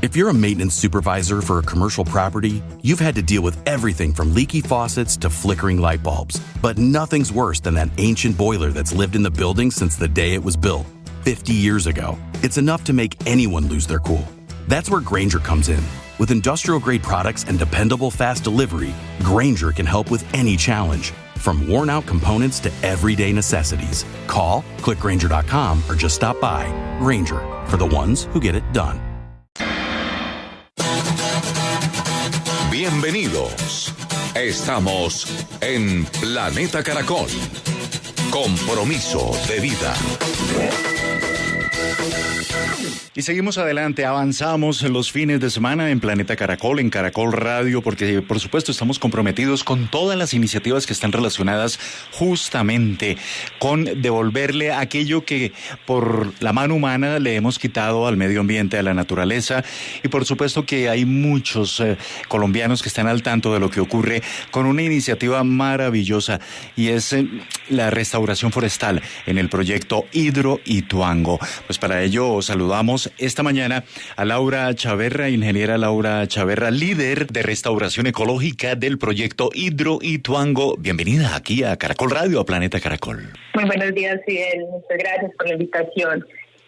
If you're a maintenance supervisor for a commercial property, you've had to deal with everything from leaky faucets to flickering light bulbs. But nothing's worse than that ancient boiler that's lived in the building since the day it was built, 50 years ago. It's enough to make anyone lose their cool. That's where Grainger comes in. With industrial-grade products and dependable fast delivery, Grainger can help with any challenge, from worn-out components to everyday necessities. Call, click Grainger.com, or just stop by. Grainger, for the ones who get it done. Bienvenidos. Estamos en Planeta Caracol. Compromiso de vida. Y seguimos adelante, avanzamos en los fines de semana en Planeta Caracol, en Caracol Radio, porque por supuesto estamos comprometidos con todas las iniciativas que están relacionadas justamente con devolverle aquello que por la mano humana le hemos quitado al medio ambiente, a la naturaleza, y por supuesto que hay muchos colombianos que están al tanto de lo que ocurre con una iniciativa maravillosa, y es la restauración forestal en el proyecto Hidro Ituango. Pues para ello saludamos esta mañana a Laura Chaverra, ingeniera Laura Chaverra, líder de restauración ecológica del proyecto Hidro Ituango. Bienvenida aquí a Caracol Radio, a Planeta Caracol. Muy buenos días, Fidel. Muchas gracias por la invitación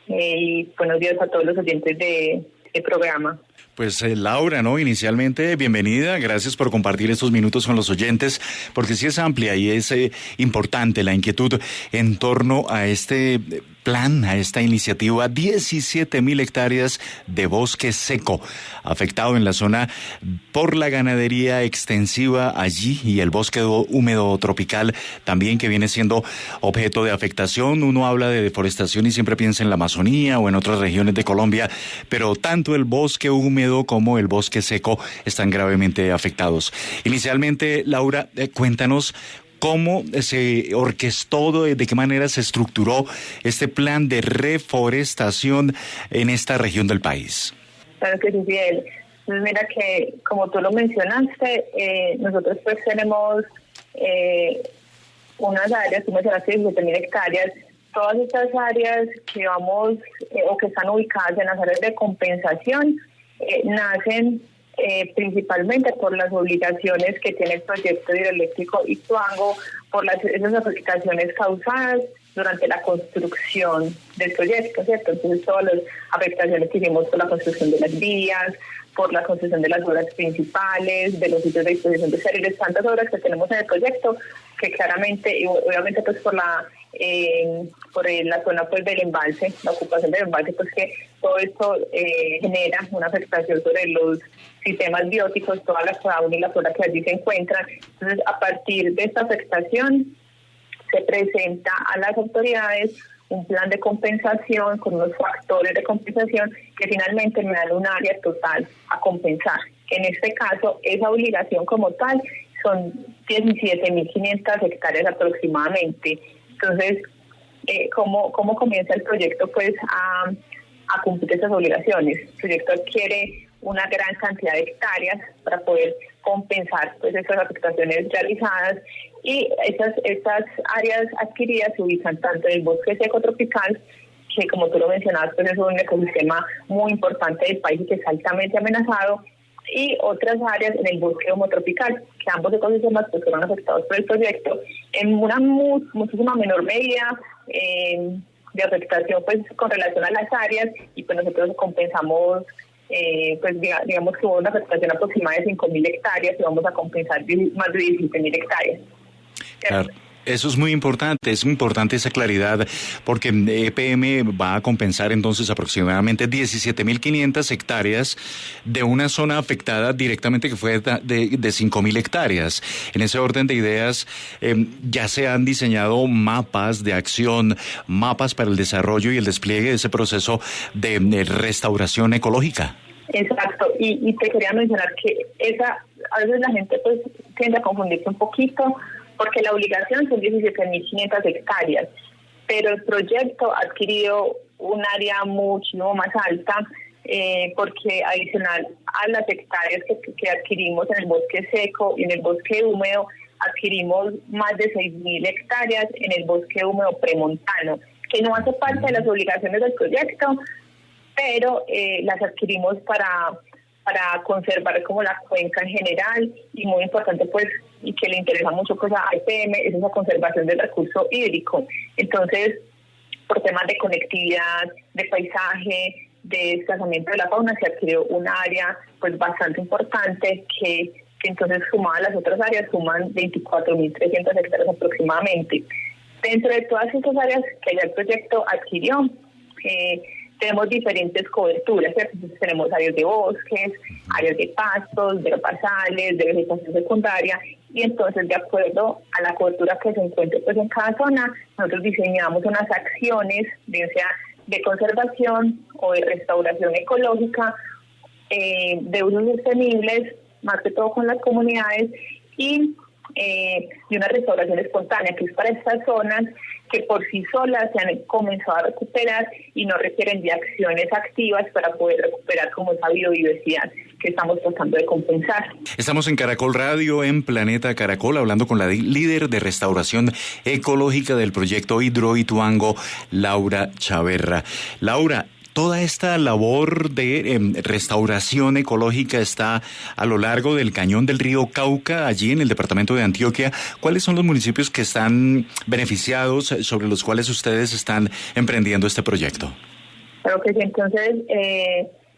y buenos días a todos los oyentes del programa. Pues Laura, ¿no? Inicialmente, bienvenida, gracias por compartir estos minutos con los oyentes, porque sí es amplia y es importante la inquietud en torno a este plan, a esta iniciativa. 17,000 hectáreas de bosque seco afectado en la zona por la ganadería extensiva allí, y el bosque húmedo tropical también, que viene siendo objeto de afectación. Uno habla de deforestación y siempre piensa en la Amazonía o en otras regiones de Colombia, pero tanto el bosque húmedo como el bosque seco están gravemente afectados. Inicialmente, Laura, cuéntanos cómo se orquestó, de qué manera se estructuró este plan de reforestación en esta región del país. Claro que sí, Fidel. Pues mira que, como tú lo mencionaste, nosotros pues tenemos unas áreas, tú mencionaste 17,000 hectáreas. Todas estas áreas que vamos o que están ubicadas en las áreas de compensación nacen principalmente por las obligaciones que tiene el proyecto hidroeléctrico Ituango, por esas afectaciones causadas durante la construcción del proyecto, ¿cierto? Entonces, todas las afectaciones que hicimos por la construcción de las vías, por la construcción de las obras principales, de los sitios de disposición de servicios, tantas obras que tenemos en el proyecto, que claramente, y obviamente pues por la zona pues del embalse, la ocupación del embalse, pues que todo esto genera una afectación sobre los sistemas bióticos, toda la fauna y la flora que allí se encuentran. Entonces, a partir de esta afectación, se presenta a las autoridades un plan de compensación con unos factores de compensación que finalmente me dan un área total a compensar. En este caso, esa obligación como tal son 17,500 hectáreas aproximadamente. Entonces, ¿cómo comienza el proyecto pues a cumplir esas obligaciones? El proyecto adquiere una gran cantidad de hectáreas para poder compensar pues esas afectaciones realizadas, y estas áreas adquiridas se ubican tanto en el bosque seco tropical, que como tú lo mencionabas, pues es un ecosistema muy importante del país y que es altamente amenazado, y otras áreas en el bosque homotropical, que ambos ecosistemas pues fueron afectados por el proyecto en una muchísima menor medida de afectación pues con relación a las áreas, y pues nosotros compensamos pues digamos que hubo una afectación aproximada de 5,000 hectáreas y vamos a compensar más de 17,000 hectáreas. Claro. Eso es muy importante esa claridad, porque EPM va a compensar entonces aproximadamente 17,500 hectáreas de una zona afectada directamente que fue de 5,000 hectáreas. En ese orden de ideas, ya se han diseñado mapas de acción, mapas para el desarrollo y el despliegue de ese proceso de restauración ecológica. Exacto, y te quería mencionar que a veces la gente pues tiende a confundirse un poquito, porque la obligación son 17,500 hectáreas, pero el proyecto ha adquirido un área muchísimo más alta, porque adicional a las hectáreas que adquirimos en el bosque seco y en el bosque húmedo, adquirimos más de 6,000 hectáreas en el bosque húmedo premontano, que no hace parte de las obligaciones del proyecto, pero las adquirimos para conservar como la cuenca en general, y muy importante pues, y que le interesa mucho pues a IPM, es esa conservación del recurso hídrico. Entonces, por temas de conectividad, de paisaje, de desplazamiento de la fauna, se adquirió un área pues bastante importante que entonces, sumada a las otras áreas, suman 24.300 hectáreas aproximadamente. Dentro de todas estas áreas que ya el proyecto adquirió, tenemos diferentes coberturas, ¿cierto? Entonces, tenemos áreas de bosques, áreas de pastos, de herbazales, de vegetación secundaria, y entonces, de acuerdo a la cobertura que se encuentre pues en cada zona, nosotros diseñamos unas acciones, bien sea de conservación o de restauración ecológica, de usos sostenibles, más que todo con las comunidades, y una restauración espontánea, que es para estas zonas que por sí solas se han comenzado a recuperar y no requieren de acciones activas para poder recuperar como esa biodiversidad que estamos tratando de compensar. Estamos en Caracol Radio, en Planeta Caracol, hablando con la líder de restauración ecológica del proyecto Hidroituango, Laura Chaverra. Laura, toda esta labor de restauración ecológica está a lo largo del cañón del río Cauca, allí en el departamento de Antioquia. ¿Cuáles son los municipios que están beneficiados, sobre los cuales ustedes están emprendiendo este proyecto? Claro que sí, entonces,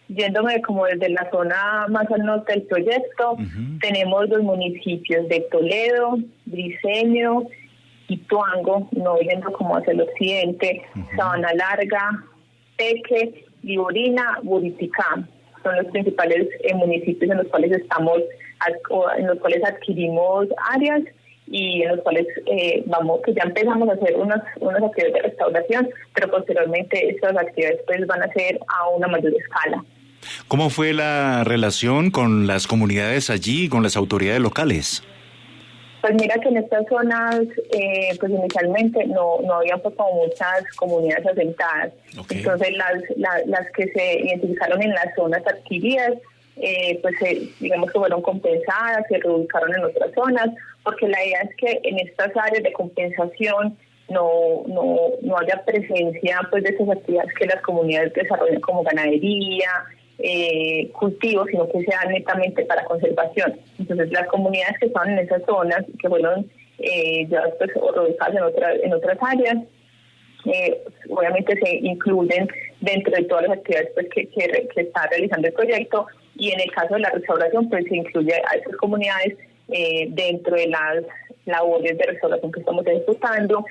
yéndome como desde la zona más al norte del proyecto, tenemos los municipios de Toledo, Briceño, Ituango, no yendo como hacia el occidente, Sabana Larga, Teque, Liborina, Buriticá. Son los principales municipios en los cuales en los cuales adquirimos áreas y en los cuales que ya empezamos a hacer unas actividades de restauración, pero posteriormente estas actividades pues van a ser a una mayor escala. ¿Cómo fue la relación con las comunidades allí, con las autoridades locales? Pues mira que en estas zonas, pues inicialmente no había pues como muchas comunidades asentadas. Okay. Entonces las que se identificaron en las zonas adquiridas, pues digamos que fueron compensadas, se reubicaron en otras zonas, porque la idea es que en estas áreas de compensación no haya presencia pues de esas actividades que las comunidades desarrollan como ganadería, cultivos, sino que sean netamente para conservación. Entonces las comunidades que estaban en esas zonas, que fueron ya pues reubicadas en otras áreas, obviamente se incluyen dentro de todas las actividades pues que está realizando el proyecto, y en el caso de la restauración pues se incluye a esas comunidades dentro de las labores de restauración que estamos ejecutando.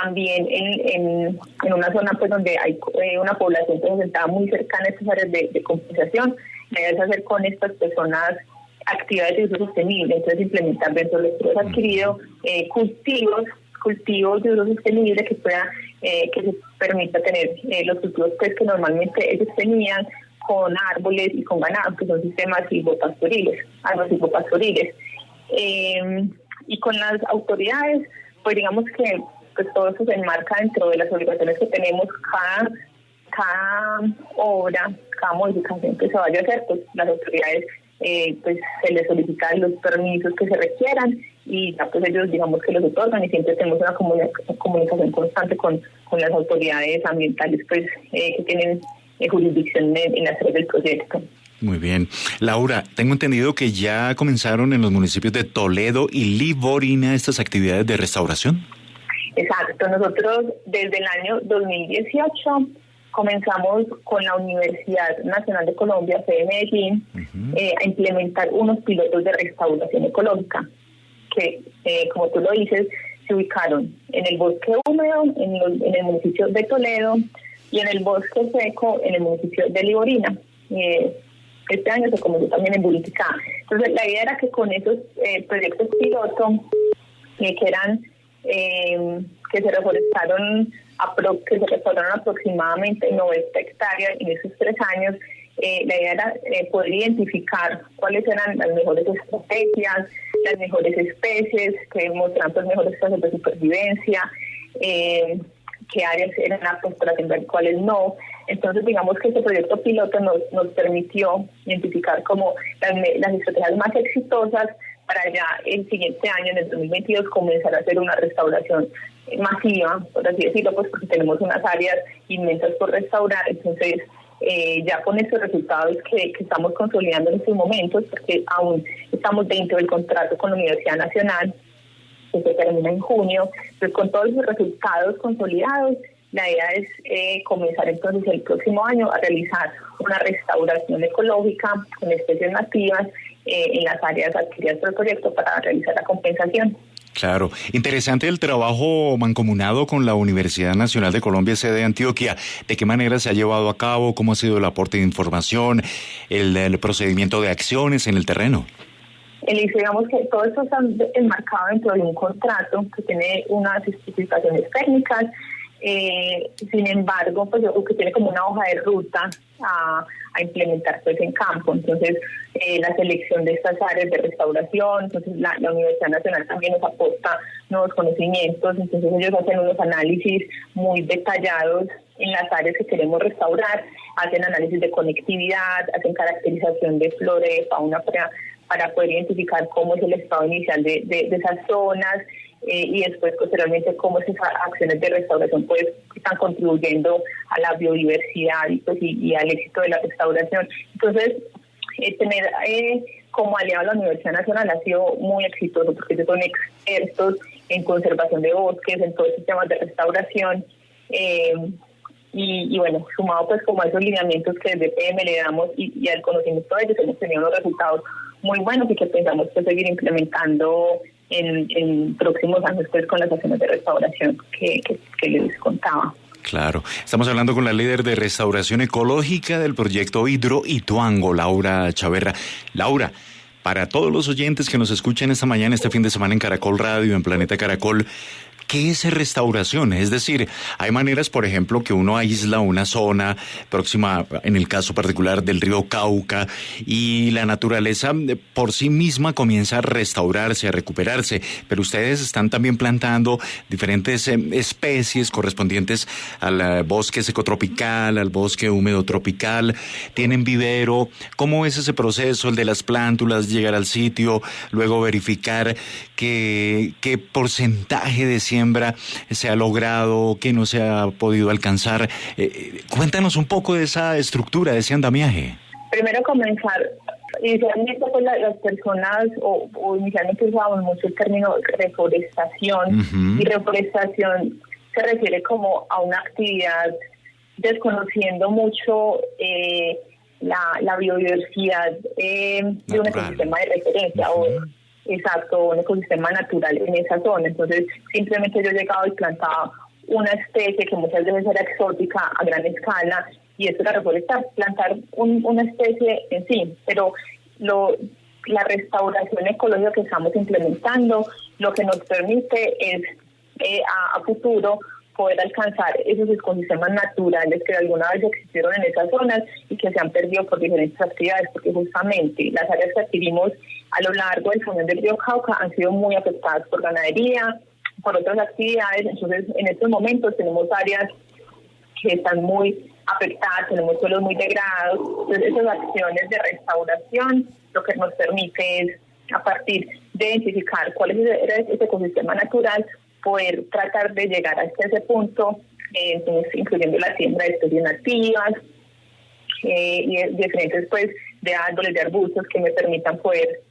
También en una zona pues donde hay una población que está muy cercana a estas áreas de compensación, la idea es hacer con estas personas actividades de uso sostenible, entonces implementar dentro de los proyectos adquiridos cultivos de uso sostenible que se permita tener los cultivos pues que normalmente ellos tenían con árboles y con ganado, que son sistemas silvopastoriles, y con las autoridades, pues digamos que pues todo eso se enmarca dentro de las obligaciones que tenemos. Cada obra, cada modificación que se vaya a hacer, pues las autoridades pues se les solicitan los permisos que se requieran y ya pues ellos digamos que los otorgan, y siempre tenemos una comunicación constante con las autoridades ambientales pues que tienen jurisdicción en las áreas del proyecto. Muy bien. Laura, tengo entendido que ya comenzaron en los municipios de Toledo y Liborina estas actividades de restauración. Exacto, nosotros desde el año 2018 comenzamos con la Universidad Nacional de Colombia, sede Medellín, a implementar unos pilotos de restauración ecológica que, como tú lo dices, se ubicaron en el bosque húmedo, en el municipio de Toledo, y en el bosque seco, en el municipio de Liborina. Este año se comenzó también en Buriticá. Entonces, la idea era que con esos proyectos piloto, que eran que se reforestaron aproximadamente 90 hectáreas en esos 3 años, la idea era poder identificar cuáles eran las mejores estrategias, las mejores especies que mostraban pues mejores tasas de supervivencia, qué áreas eran aptas para atender, cuáles no. Entonces, digamos que este proyecto piloto nos permitió identificar como las estrategias más exitosas para ya el siguiente año, en el 2022, comenzar a hacer una restauración masiva, por así decirlo, pues porque tenemos unas áreas inmensas por restaurar. Entonces, ya con estos resultados que estamos consolidando en estos momentos, porque aún estamos dentro del contrato con la Universidad Nacional, que se termina en junio, pues con todos los resultados consolidados, la idea es comenzar entonces el próximo año a realizar una restauración ecológica con especies nativas en las áreas adquiridas por el proyecto para realizar la compensación. Claro, interesante el trabajo mancomunado con la Universidad Nacional de Colombia, sede de Antioquia. ¿De qué manera se ha llevado a cabo? ¿Cómo ha sido el aporte de información, el procedimiento de acciones en el terreno? Digamos que todo esto está enmarcado dentro de un contrato que tiene unas especificaciones técnicas, sin embargo, pues que tiene como una hoja de ruta a implementar pues en campo. Entonces, la selección de estas áreas de restauración, entonces la Universidad Nacional también nos aporta nuevos conocimientos, entonces ellos hacen unos análisis muy detallados en las áreas que queremos restaurar, hacen análisis de conectividad, hacen caracterización de flora y de fauna para poder identificar cómo es el estado inicial de esas zonas, y después posteriormente cómo esas acciones de restauración pues están contribuyendo a la biodiversidad y al éxito de la restauración. Entonces, tener como aliado a la Universidad Nacional ha sido muy exitoso, porque ellos son expertos en conservación de bosques, en todos los temas de restauración, y bueno, sumado pues como a esos lineamientos que desde PM le damos y al conocimiento de ellos, hemos tenido unos resultados muy buenos y que pensamos pues seguir implementando en próximos años pues con las acciones de restauración que les contaba. Claro, estamos hablando con la líder de restauración ecológica del proyecto Hidro Ituango, Laura Chaverra. Laura, para todos los oyentes que nos escuchan esta mañana, este fin de semana en Caracol Radio, en Planeta Caracol, ¿qué es restauración? Es decir, hay maneras, por ejemplo, que uno aísla una zona próxima, en el caso particular del río Cauca, y la naturaleza por sí misma comienza a restaurarse, a recuperarse, pero ustedes están también plantando diferentes especies correspondientes al bosque secotropical, al bosque húmedo tropical, tienen vivero. ¿Cómo es ese proceso, el de las plántulas, llegar al sitio, luego verificar qué porcentaje de siembra se ha logrado, que no se ha podido alcanzar? Cuéntanos un poco de esa estructura, de ese andamiaje. Primero comenzar, inicialmente pues las personas o inicialmente usábamos mucho el término reforestación, y reforestación se refiere como a una actividad desconociendo mucho la biodiversidad de un ecosistema de referencia exacto, un ecosistema natural en esa zona. Entonces, simplemente yo he llegado y plantaba una especie que muchas veces era exótica a gran escala, y esto era reforestar, plantar una especie en sí, pero la restauración ecológica que estamos implementando lo que nos permite es a futuro poder alcanzar esos ecosistemas naturales que alguna vez existieron en esas zonas y que se han perdido por diferentes actividades, porque justamente las áreas que adquirimos a lo largo del cañón del río Cauca han sido muy afectadas por ganadería, por otras actividades. Entonces, en estos momentos tenemos áreas que están muy afectadas, tenemos suelos muy degradados. Entonces, esas acciones de restauración lo que nos permite es, a partir de identificar cuál era ese ecosistema natural, poder tratar de llegar hasta ese punto, entonces, incluyendo la siembra de especies nativas y diferentes pues de árboles, de arbustos que me permitan poder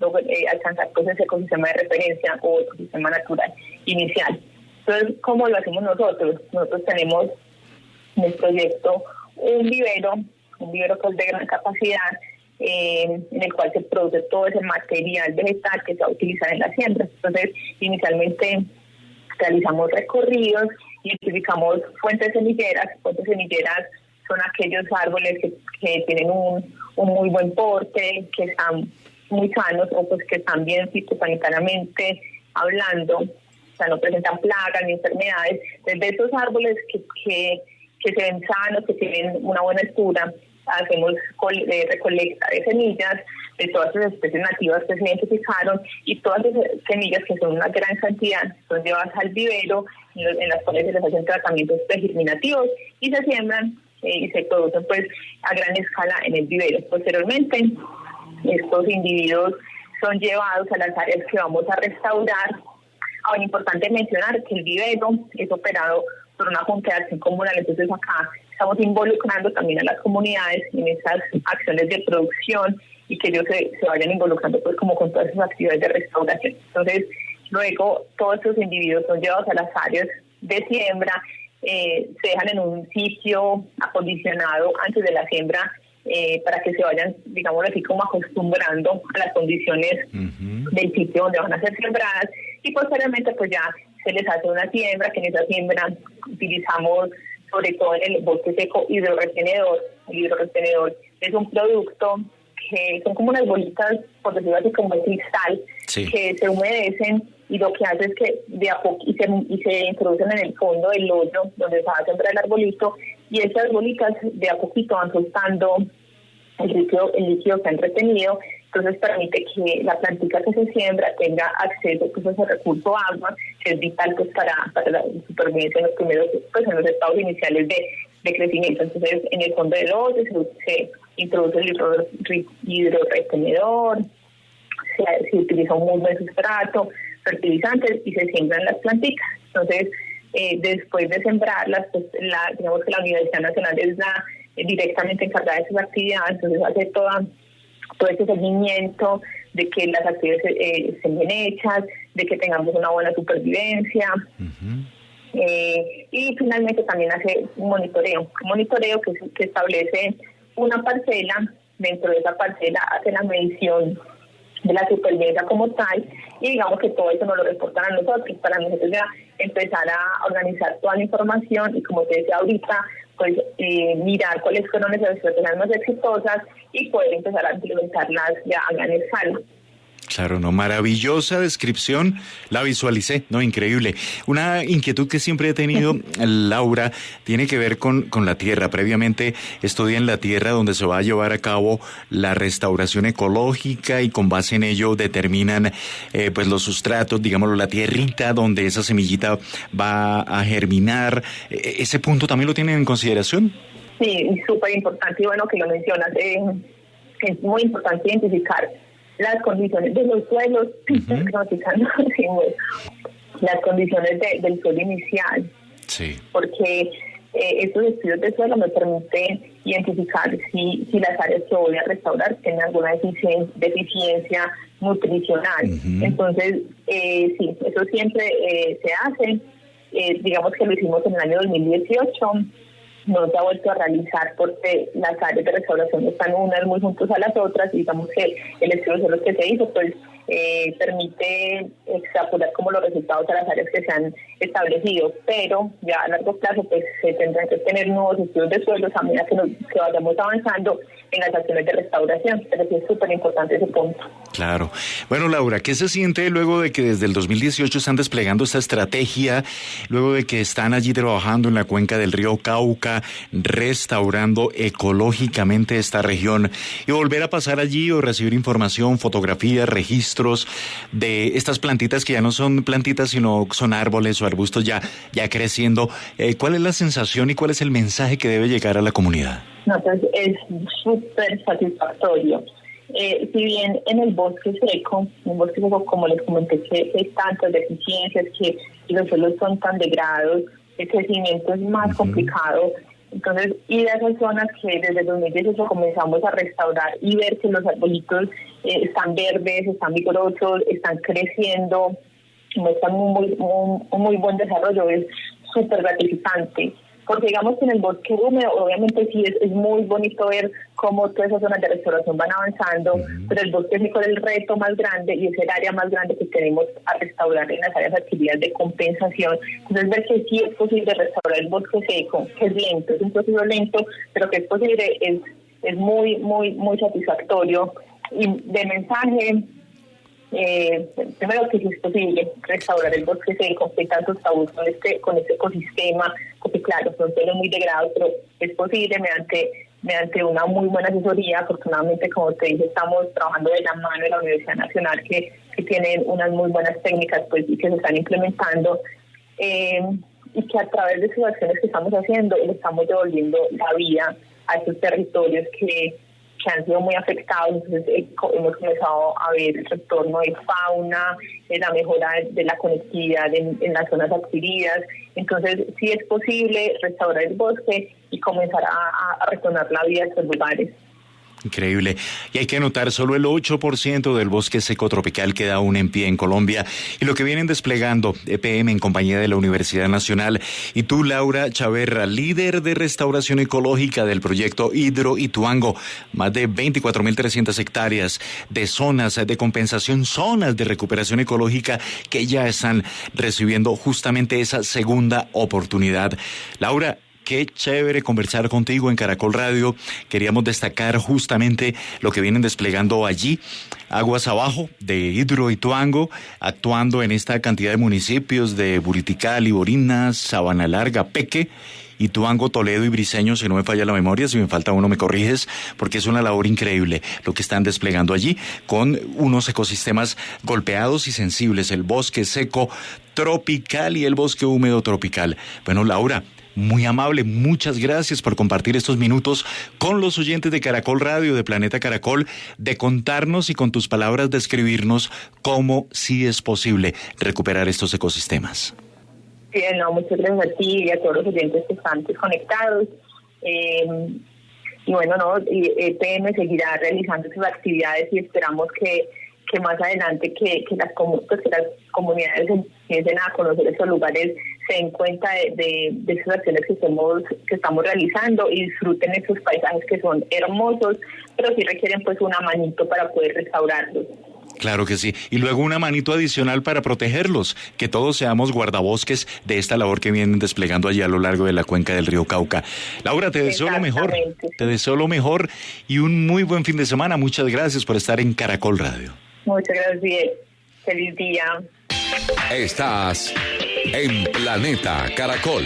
alcanzar pues ese ecosistema de referencia o ecosistema natural inicial. Entonces, ¿cómo lo hacemos nosotros? Nosotros tenemos en el proyecto un vivero pues de gran capacidad, en el cual se produce todo ese material vegetal que se va a utilizar en la siembra. Entonces, inicialmente realizamos recorridos, identificamos fuentes semilleras. Fuentes semilleras son aquellos árboles que tienen un muy buen porte, que están muy sanos o pues que están bien fitosanitariamente hablando, o sea, no presentan plagas ni enfermedades. Desde esos árboles que se ven sanos, que tienen una buena altura, hacemos recolecta de semillas de todas las especies nativas que se identificaron, y todas esas semillas, que son una gran cantidad, son llevadas al vivero, en las cuales se les hacen tratamientos pregerminativos y se siembran y se producen pues a gran escala en el vivero. Posteriormente, estos individuos son llevados a las áreas que vamos a restaurar. Ahora, es importante mencionar que el vivero es operado por una junta de acción comunal. Entonces acá estamos involucrando también a las comunidades en estas acciones de producción y que ellos se vayan involucrando pues como con todas esas actividades de restauración. Entonces, luego todos estos individuos son llevados a las áreas de siembra, se dejan en un sitio acondicionado antes de la siembra para que se vayan, digamos así, como acostumbrando a las condiciones del sitio donde van a ser sembradas, y posteriormente pues ya se les hace una siembra, que en esa siembra utilizamos sobre todo en el bosque seco hidroretenedor. El hidroretenedor es un producto que son como unas bolitas, por decirlo así, como de cristal, sí, que se humedecen, y lo que hace es que de a poco y se introducen en el fondo del hoyo donde se va a sembrar el arbolito, y esas bolitas de a poquito van soltando el líquido que han retenido. Entonces permite que la plantica que se siembra tenga acceso pues, a ese recurso agua, que es vital pues para la supervivencia en los primeros, pues en los estados iniciales de crecimiento. Entonces en el fondo del hoyo se introduce el hidroretenedor, se utiliza un muy buen sustrato, fertilizantes, y se siembran las plantitas. Entonces después de sembrarlas, pues digamos que la Universidad Nacional es la directamente encargada de esas actividades, entonces hace todo ese seguimiento de que las actividades estén bien hechas, de que tengamos una buena supervivencia. Y finalmente también hace un monitoreo que establece una parcela. Dentro de esa parcela hace la medición de la supervivencia como tal, y digamos que todo eso nos lo reportan a nosotros, para nosotros ya empezar a organizar toda la información y, como te decía ahorita, pues mirar cuáles fueron esas estrategias más exitosas y poder empezar a implementarlas ya a gran escala. Claro, no, maravillosa descripción, la visualicé, no, increíble. Una inquietud que siempre he tenido, Laura, tiene que ver con la tierra. Previamente estudié en la tierra, donde se va a llevar a cabo la restauración ecológica, y con base en ello determinan pues los sustratos, digámoslo, la tierrita donde esa semillita va a germinar. ¿Ese punto también lo tienen en consideración? Sí, súper importante, y bueno que lo mencionas. Es muy importante identificar las condiciones de los suelos, las condiciones del suelo inicial, sí, porque estos estudios de suelo me permiten identificar si las áreas que voy a restaurar tienen alguna deficiencia nutricional. Entonces, sí, eso siempre se hace. Digamos que lo hicimos en el año 2018. No se ha vuelto a realizar porque las áreas de restauración están unas muy juntas a las otras, y digamos que el estudio de suelos que se hizo pues permite extrapolar como los resultados a las áreas que se han establecido, pero ya a largo plazo pues se tendrán que tener nuevos estudios de suelos a medida que vayamos avanzando en las acciones de restauración, pero sí es súper importante ese punto. Claro. Bueno, Laura, ¿qué se siente luego de que desde el 2018 están desplegando esta estrategia, luego de que están allí trabajando en la cuenca del río Cauca, restaurando ecológicamente esta región, y volver a pasar allí o recibir información, fotografías, registros de estas plantitas que ya no son plantitas, sino son árboles o arbustos ya creciendo? ¿Cuál es la sensación y cuál es el mensaje que debe llegar a la comunidad? No, pues es súper satisfactorio. Si bien en el bosque seco, como les comenté, que hay tantas deficiencias, que los suelos son tan degradados, el crecimiento es más complicado. Entonces, ir a esas zonas que desde el 2018 comenzamos a restaurar y ver que los arbolitos están verdes, están vigorosos, están creciendo, muestran un muy buen desarrollo, es súper gratificante. Porque digamos que en el bosque húmedo obviamente sí es muy bonito ver cómo todas esas zonas de restauración van avanzando, pero el bosque seco es el reto más grande y es el área más grande que tenemos a restaurar en las áreas de actividad de compensación. Entonces ver que sí es posible restaurar el bosque seco, que es lento, es un proceso lento, pero que es posible, es muy satisfactorio. Y de mensaje, primero que sí es posible restaurar el bosque seco, que hay tantos tabús con este ecosistema, porque claro, son suelos muy degradados, pero es posible mediante una muy buena asesoría. Afortunadamente, como te dije, estamos trabajando de la mano de la Universidad Nacional, que tienen unas muy buenas técnicas pues y que se están implementando, y que a través de esas acciones que estamos haciendo le estamos devolviendo la vida a estos territorios que han sido muy afectados. Entonces hemos comenzado a ver el retorno de fauna, la mejora de la conectividad en las zonas adquiridas. Entonces sí es posible restaurar el bosque, y comenzar a retornar la vida a estos lugares. Increíble. Y hay que notar, solo el 8% del bosque seco tropical queda aún en pie en Colombia. Y lo que vienen desplegando EPM en compañía de la Universidad Nacional. Y tú, Laura Chaverra, líder de restauración ecológica del proyecto Hidro Ituango. Más de 24.300 hectáreas de zonas de compensación, zonas de recuperación ecológica que ya están recibiendo justamente esa segunda oportunidad. Laura, qué chévere conversar contigo en Caracol Radio. Queríamos destacar justamente lo que vienen desplegando allí, aguas abajo de Hidro Ituango, actuando en esta cantidad de municipios de Buriticá, Borinas, Sabana Larga, Peque, Ituango, Toledo y Briceño, si no me falla la memoria, si me falta uno me corriges, porque es una labor increíble lo que están desplegando allí, con unos ecosistemas golpeados y sensibles, el bosque seco tropical y el bosque húmedo tropical. Bueno, Laura, muy amable, muchas gracias por compartir estos minutos con los oyentes de Caracol Radio, de Planeta Caracol, de contarnos y con tus palabras describirnos cómo sí es posible recuperar estos ecosistemas. Bien, no, muchas gracias a ti y a todos los oyentes que están conectados. Y bueno, no, EPM seguirá realizando sus actividades y esperamos que más adelante que las comunidades empiecen a conocer estos lugares, se den cuenta de esas acciones que estamos realizando y disfruten esos paisajes que son hermosos, pero sí requieren pues una manito para poder restaurarlos. Claro que sí. Y luego una manito adicional para protegerlos, que todos seamos guardabosques de esta labor que vienen desplegando allí a lo largo de la cuenca del río Cauca. Laura, te deseo lo mejor. Te deseo lo mejor y un muy buen fin de semana. Muchas gracias por estar en Caracol Radio. Muchas gracias. Feliz día. Estás en Planeta Caracol.